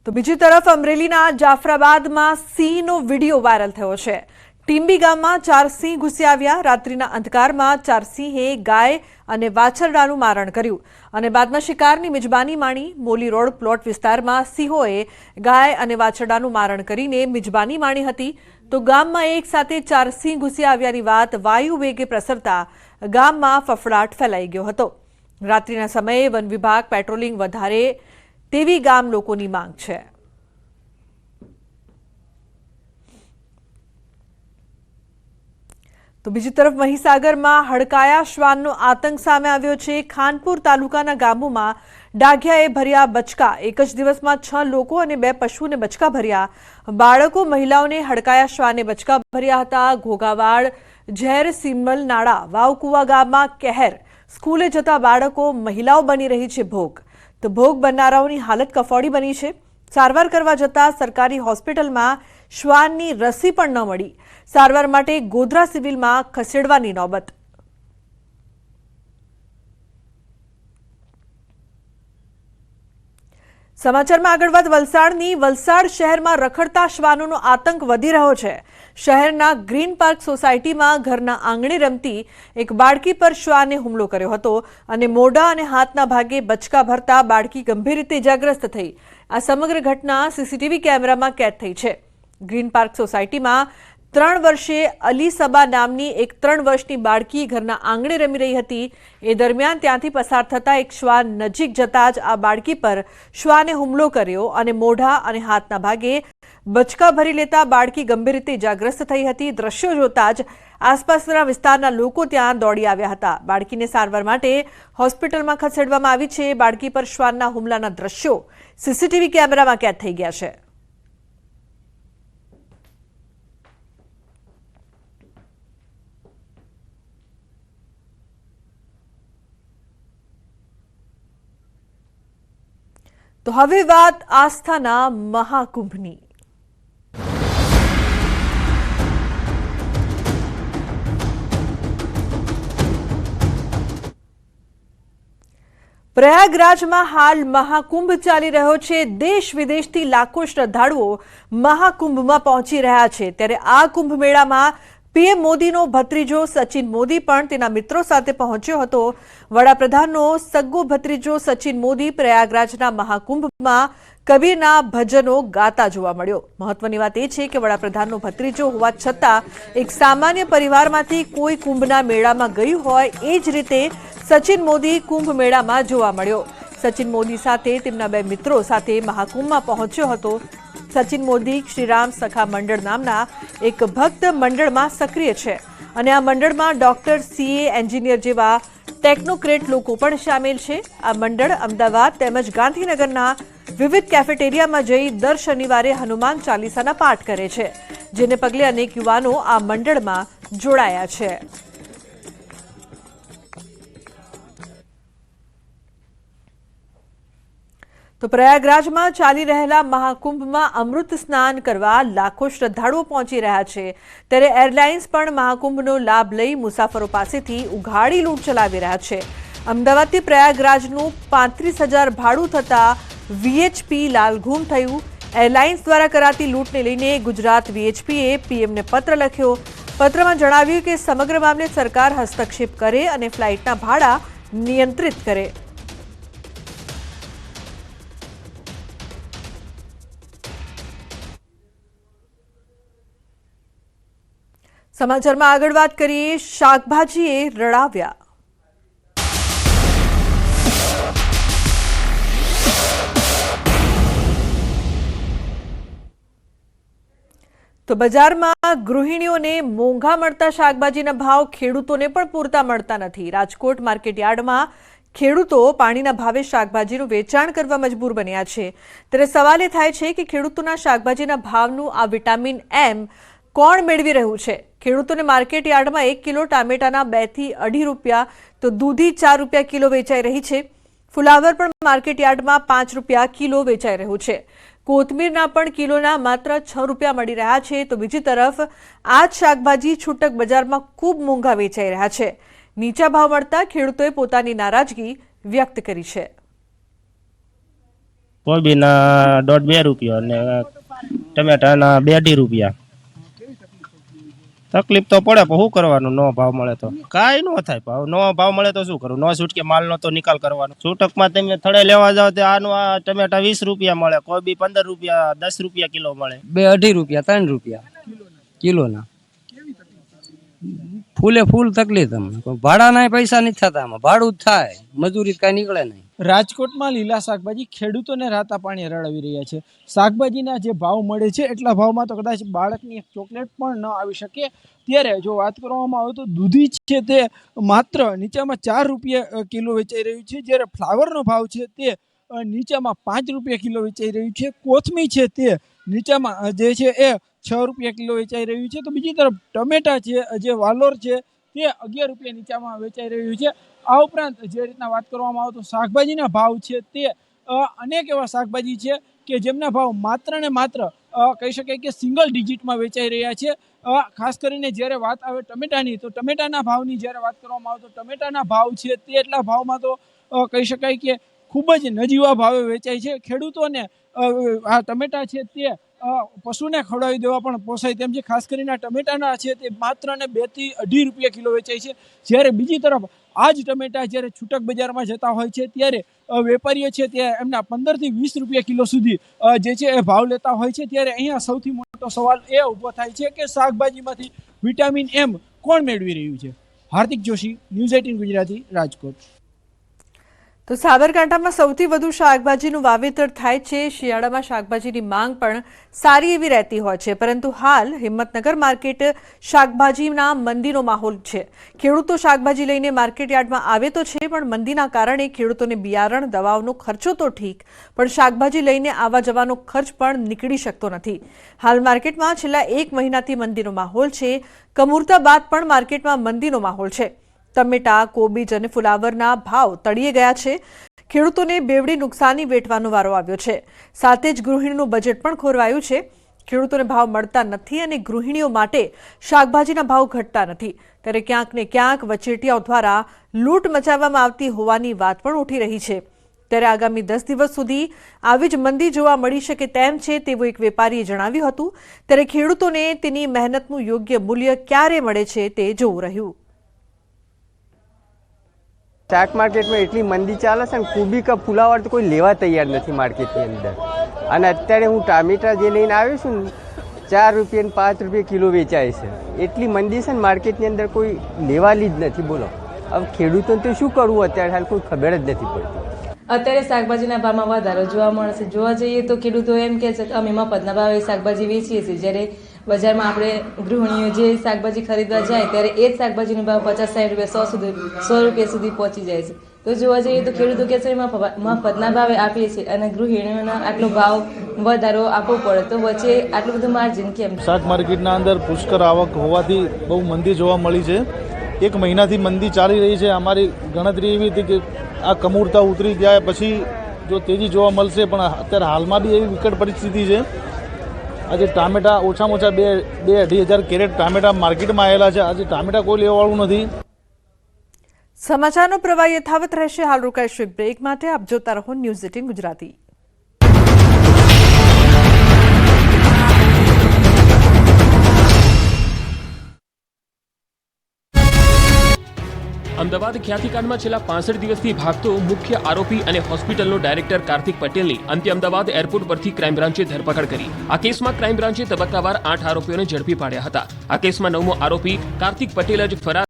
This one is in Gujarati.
તો બીજી તરફ અમરેલીના જાફરાબાદમાં સિંહનો વિડીયો વાયરલ થયો છે। ટીંબી ગામમાં 4 સિંહ ઘૂસી આવ્યા। રાત્રિના અંધકારમાં 4 સિંહે ગાય અને વાછરડાનું મારણ કર્યું અને બાદમાં શિકારની મિજબાની માણી। મોલી રોડ પ્લોટ વિસ્તારમાં સિંહોએ ગાય અને વાછરડાનું મારણ કરીને મિજબાની માણી હતી। તો ગામમાં એક સાથે 4 સિંહ ઘૂસી આવ્યાની વાત વાયુ વેગે પ્રસરતા ગામમાં ફફડાટ ફેલાઈ ગયો હતો। રાત્રિના સમયે વન વિભાગ પેટ્રોલિંગ વધારે તેવી ગામ લોકોની માંગ છે। તો બીજી તરફ મહીસાગરમાં હડકાયા શ્વાનનો આતંક સામે આવ્યો છે। ખાનપુર તાલુકાના ગામોમાં ડાઘિયાએ ભર્યા બચકા। એક જ દિવસમાં 6 લોકો અને 2 પશુને બચકા ભર્યા। બાળકો મહિલાઓને હડકાયા શ્વાને બચકા ભર્યા હતા। ઘોઘાવાડ ઝેર સિમલ નાળા વાવકુવા ગામમાં કહેર। સ્કૂલે જતા બાળકો મહિલાઓ બની રહી છે ભોગ। તો ભોગ બનનારાઓની હાલત કફોડી બની છે। સારવાર કરવા જતા સરકારી હોસ્પિટલમાં શ્વાનની રસી પણ ન મળી। સારવાર માટે ગોધરા સિવિલમાં ખસેડવાની નોબત। સમાચારમાં આગળ વાત વલસાડની। વલસાડ શહેરમાં રખડતા શ્વાનોનો આતંક વધી રહ્યો છે। શહેરના ગ્રીન પાર્ક સોસાયટીમાં ઘરના આંગણે રમતી એક બાળકી પર શ્વાને હુમલો કર્યો હતો અને મોઢા અને હાથના ભાગે બચકા ભરતા બાળકી ગંભીર રીતે ઇજાગ્રસ્ત થઈ। આ સમગ્ર ઘટના સીસીટીવી કેમેરામાં કેદ થઈ છે। ગ્રીન પાર્ક સોસાયટીમાં 3 વર્ષીય અલી સબા નામની એક 3 વર્ષની બાળકી ઘરના આંગણે રમી રહી હતી। એ દરમિયાન ત્યાંથી પસાર થતા એક શ્વાન નજીક જતા જ આ બાળકી પર શ્વાને હુમલો કર્યો અને મોઢા અને હાથના ભાગે બચકા ભરી લેતા બાળકી ગંભીર રીતે ઇજાગ્રસ્ત થઈ હતી। દ્રશ્યો જોતા જ આસપાસના વિસ્તારના લોકો ત્યાં દોડી આવ્યા હતા। બાળકીને સારવાર માટે હોસ્પિટલમાં ખસેડવામાં આવી છે। બાળકી પર શ્વાનના હુમલાના દ્રશ્યો સીસીટીવી કેમેરામાં કેદ થઈ ગયા છે। તો હવે વાત આસ્થાના મહાકુંભની। પ્રયાગરાજમાં હાલ મહાકુંભ ચાલી રહ્યો છે। દેશ વિદેશથી લાખો શ્રદ્ધાળુઓ મહાકુંભમાં પહોંચી રહ્યા છે। ત્યારે આ કુંભ મેળામાં પીએમ મોદીનો ભત્રીજો સચિન મોદી પણ તેના મિત્રો સાથે પહોંચ્યો હતો। વડાપ્રધાનનો સગ્ગો ભત્રીજો સચિન મોદી પ્રયાગરાજના મહાકુંભમાં કબીરના ભજનો ગાતા જોવા મળ્યો। મહત્વની વાત એ છે કે વડાપ્રધાનનો ભત્રીજો હોવા છતાં એક સામાન્ય પરિવારમાંથી કોઈ કુંભના મેળામાં ગયું હોય એ જ રીતે સચિન મોદી કુંભ મેળામાં જોવા મળ્યો। સચિન મોદી સાથે તેમના 2 મિત્રો સાથે મહાકુંભમાં પહોંચ્યો હતો। સચિન મોદી શ્રીરામ સખા મંડળ નામના એક ભક્ત મંડળમાં સક્રિય છે અને આ મંડળમાં ડોક્ટર, સીએ, એન્જિનિયર જેવા ટેકનોક્રેટ લોકો પણ સામેલ છે। આ મંડળ અમદાવાદ તેમજ ગાંધીનગરના વિવિધ કેફેટેરિયામાં જઈ દર શનિવારે હનુમાન ચાલીસાના પાઠ કરે છે, જેને પગલે અનેક યુવાનો આ મંડળમાં જોડાયા છે। તો પ્રયાગરાજમાં ચાલી રહેલા મહાકુંભમાં અમૃત સ્નાન કરવા લાખો શ્રદ્ધાળુઓ પહોંચી રહ્યા છે। ત્યારે એરલાઇન્સ પણ મહાકુંભનો લાભ લઈ મુસાફરો પાસેથી ઉઘાડી લૂંટ ચલાવી રહ્યા છે। અમદાવાદથી પ્રયાગરાજનું 35,000 ભાડું થતાં વીએચપી લાલઘૂમ થયું। એરલાઇન્સ દ્વારા કરાતી લૂંટને લઈને ગુજરાત વીએચપીએ પીએમને પત્ર લખ્યો। પત્રમાં જણાવ્યું કે સમગ્ર મામલે સરકાર હસ્તક્ષેપ કરે અને ફ્લાઇટના ભાડા નિયંત્રિત કરે। સમાચારમાં આગળ વાત કરીએ। શાકભાજીએ રડાવ્યા। તો બજારમાં ગૃહિણીઓને મોંઘા મળતા શાકભાજીના ભાવ ખેડૂતોને પણ પૂરતા મળતા નથી। રાજકોટ માર્કેટયાર્ડમાં ખેડૂતો પાણીના ભાવે શાકભાજીનું વેચાણ કરવા મજબૂર બન્યા છે। ત્યારે સવાલ એ થાય છે કે ખેડૂતોના શાકભાજીના ભાવનું આ વિટામિન એમ કોણ મેળવી રહ્યું છે? ખેડૂતોને માર્કેટ યાર્ડમાં 1 કિલો ટામેટાના 2 થી 2.5 રૂપિયા તો દૂધી 4 રૂપિયા કિલો વેચાઈ રહી છે। ફુલાવર પણ માર્કેટ યાર્ડમાં 5 રૂપિયા કિલો વેચાઈ રહ્યું છે। કોથમીરના પણ કિલોના માત્ર 6 રૂપિયા મળી રહ્યા છે। તો બીજી તરફ આ જ શાકભાજી છૂટક બજારમાં ખૂબ મોંઘા વેચાઈ રહ્યા છે। નીચા ભાવ મળતા ખેડૂતોએ પોતાની નારાજગી વ્યક્ત કરી છે। કોબીના 1.5-2 રૂપિયા અને ટમેટાના 2-2.5 રૂપિયા. તકલીફ તો પડે પણ શું કરવાનું, નો ભાવ મળે તો કાંઈ ન થાય. ભાવ નો ભાવ મળે તો શું કરવું, નો છૂટકે માલનો તો નિકાલ કરવાનો. છૂટકમાં તમે થડે લેવા જાવ તો આનું આ ટમેટા 20 રૂપિયા મળે, કોબી 15 રૂપિયા 10 રૂપિયા કિલો મળે, 2-2.5 રૂપિયા 3 રૂપિયા કિલોના. ફૂલે ફૂલ તકલીફ અમને, ભાડાના પૈસા નથી થતા, આમાં ભાડું જ થાય, મજૂરી કઈ નીકળે નહીં. રાજકોટમાં લીલા શાકભાજી ખેડૂતોને રાતા પાણી રડાવી રહ્યા છે. શાકભાજીના જે ભાવ મળે છે એટલા ભાવમાં તો કદાચ બાળકની એક ચોકલેટ પણ ન આવી શકે. ત્યારે જો વાત કરવામાં આવે તો દૂધી છે તે માત્ર નીચામાં 4 રૂપિયા કિલો વેચાઈ રહ્યું છે, જ્યારે ફ્લાવરનો ભાવ છે તે નીચામાં 5 રૂપિયા કિલો વેચાઈ રહ્યું છે. કોથમી છે તે નીચામાં જે છે એ 6 રૂપિયા કિલો વેચાઈ રહ્યું છે. તો બીજી તરફ ટમેટા છે જે વાલોર છે તે 11 રૂપિયા નીચામાં વેચાઈ રહ્યું છે. આ ઉપરાંત જે રીતના વાત કરવામાં આવે તો શાકભાજીના ભાવ છે તે અનેક એવા શાકભાજી છે કે જેમના ભાવ માત્ર ને માત્ર કહી શકાય કે સિંગલ ડિજિટમાં વેચાઈ રહ્યા છે. ખાસ કરીને જ્યારે વાત આવે ટમેટાની, તો ટમેટાના ભાવની જ્યારે વાત કરવામાં આવે તો ટમેટાના ભાવ છે તે એટલા ભાવમાં તો કહી શકાય કે ખૂબ જ નજીવા ભાવે વેચાય છે. ખેડૂતોને આ ટમેટા છે તે પશુને ખવડાવી દેવા પણ પોસાય તેમ છે. ખાસ કરીને ટમેટાના છે તે માત્ર ને 2 થી 2.5 રૂપિયા કિલો વેચાય છે, જ્યારે બીજી તરફ આ જ ટમેટા જ્યારે છૂટક બજારમાં જતા હોય છે ત્યારે વેપારીઓ છે તે એમના 15 થી 20 રૂપિયા કિલો સુધી જે છે એ ભાવ લેતા હોય છે. ત્યારે અહીંયા સૌથી મોટો સવાલ એ ઊભો થાય છે કે શાકભાજીમાંથી વિટામિન એમ કોણ મેળવી રહ્યું છે? હાર્દિક જોશી, ન્યૂઝ 18 ગુજરાતી, રાજકોટ. તો સાબરકાંઠામાં સૌથી વધુ શાકભાજીનું વાવેતર થાય છે. શિયાળામાં શાકભાજીની માંગ પણ સારી એવી રહેતી હોય છે, પરંતુ હાલ હિંમતનગર માર્કેટ શાકભાજીના મંદીનો માહોલ છે. ખેડૂતો શાકભાજી લઈને માર્કેટ યાર્ડમાં આવે તો છે, પણ મંદીના કારણે ખેડૂતોને બિયારણ, દવાઓનો ખર્ચો તો ઠીક, પણ શાકભાજી લઈને આવવા જવાનો ખર્ચ પણ નીકળી શકતો નથી. હાલ માર્કેટમાં છેલ્લા 1 મહિનાથી મંદીનો માહોલ છે. કમૂરતા બાદ પણ માર્કેટમાં મંદીનો માહોલ છે. ટમેટા, કોબીજ અને ફુલાવરના ભાવ તળિયે ગયા છે. ખેડૂતોને બેવડી નુકસાની વેઠવાનો વારો આવ્યો છે. સાથે જ ગૃહિણીનું બજેટ પણ ખોરવાયું છે. ખેડૂતોને ભાવ મળતા નથી અને ગૃહિણીઓ માટે શાકભાજીના ભાવ ઘટતા નથી. ત્યારે ક્યાંક ને ક્યાંક વચેટિયાઓ દ્વારા લૂંટ મચાવવામાં આવતી હોવાની વાત પણ ઉઠી રહી છે. ત્યારે આગામી 10 દિવસ સુધી આવી જ મંદી જોવા મળી શકે તેમ છે તેવું એક વેપારીએ જણાવ્યું હતું. ત્યારે ખેડૂતોને તેની મહેનતનું યોગ્ય મૂલ્ય ક્યારે મળે છે તે જોવું રહ્યું. શાક માર્કેટમાં એટલી મંદી ચાલે છે ને, કોબી કા ફુલાવર તો કોઈ લેવા તૈયાર નથી માર્કેટની અંદર. અને અત્યારે હું ટામેટા જે લઈને આવ્યો છું ને 4 રૂપિયા ને 5 રૂપિયા કિલો વેચાય છે. એટલી મંદી છે ને માર્કેટની અંદર, કોઈ લેવાલી જ નથી. બોલો હવે ખેડૂતોને તો શું કરવું અત્યારે, હાલ કોઈ ખબર જ નથી પડતી. અત્યારે શાકભાજીના ભાવમાં વધારો જોવા મળે છે. જોવા જઈએ તો ખેડૂતો એમ કહે છે કે અમે મફતના ભાવે શાકભાજી વેચીએ છીએ, જ્યારે બજારમાં આપણે ગૃહિણીઓ જે શાકભાજી ખરીદવા જાય ત્યારે એ જ શાકભાજીનો ભાવ 50-60 રૂપિયા 100 રૂપિયા સુધી પહોંચી જાય છે. તો જોવા જઈએ તો ખેડૂતો કહે છે મફતના ભાવે આપીએ છીએ અને ગૃહિણીઓનો આટલો ભાવ વધારો આપવો પડે, તો વચ્ચે આટલું બધું માર્જિન કેમ? શાક માર્કેટના અંદર પુષ્કળ આવક હોવાથી બહુ મંદી જોવા મળી છે. 1 મહિનાથી મંદી ચાલી રહી છે. અમારી ગણતરી એવી હતી કે આ કમૂરતા ઉતરી જાય પછી જો તેજી જોવા મળશે, પણ અત્યારે હાલમાં બી એવી વિકટ પરિસ્થિતિ છે. આજે ટામેટા ઓછામાં ઓછા 2-2.5 હજાર કેરેટ ટામેટા માર્કેટમાં આવેલા છે. આજે ટામેટા કોઈ લેવાવાળું નથી. સમાચારનો પ્રવાહ યથાવત રહેશે. હાલ રોકાઈશું એક બ્રેક માટે. આપ જોતા રહો ન્યૂઝ 18 ગુજરાતી. અમદાવાદ ખ્યાતિકાંડમાં છેલ્લા 65 દિવસથી ભાગતો મુખ્ય આરોપી અને હોસ્પિટલનો ડાયરેક્ટર કાર્તિક પટેલની અંતે અમદાવાદ એરપોર્ટ પરથી ક્રાઇમ બ્રાન્ચે ધરપકડ કરી. આ કેસમાં ક્રાઇમ બ્રાન્ચે તબક્કાવાર 8 આરોપીઓને ઝડપી પાડ્યા હતા. આ કેસમાં 9મો આરોપી કાર્તિક પટેલ જ ફરાર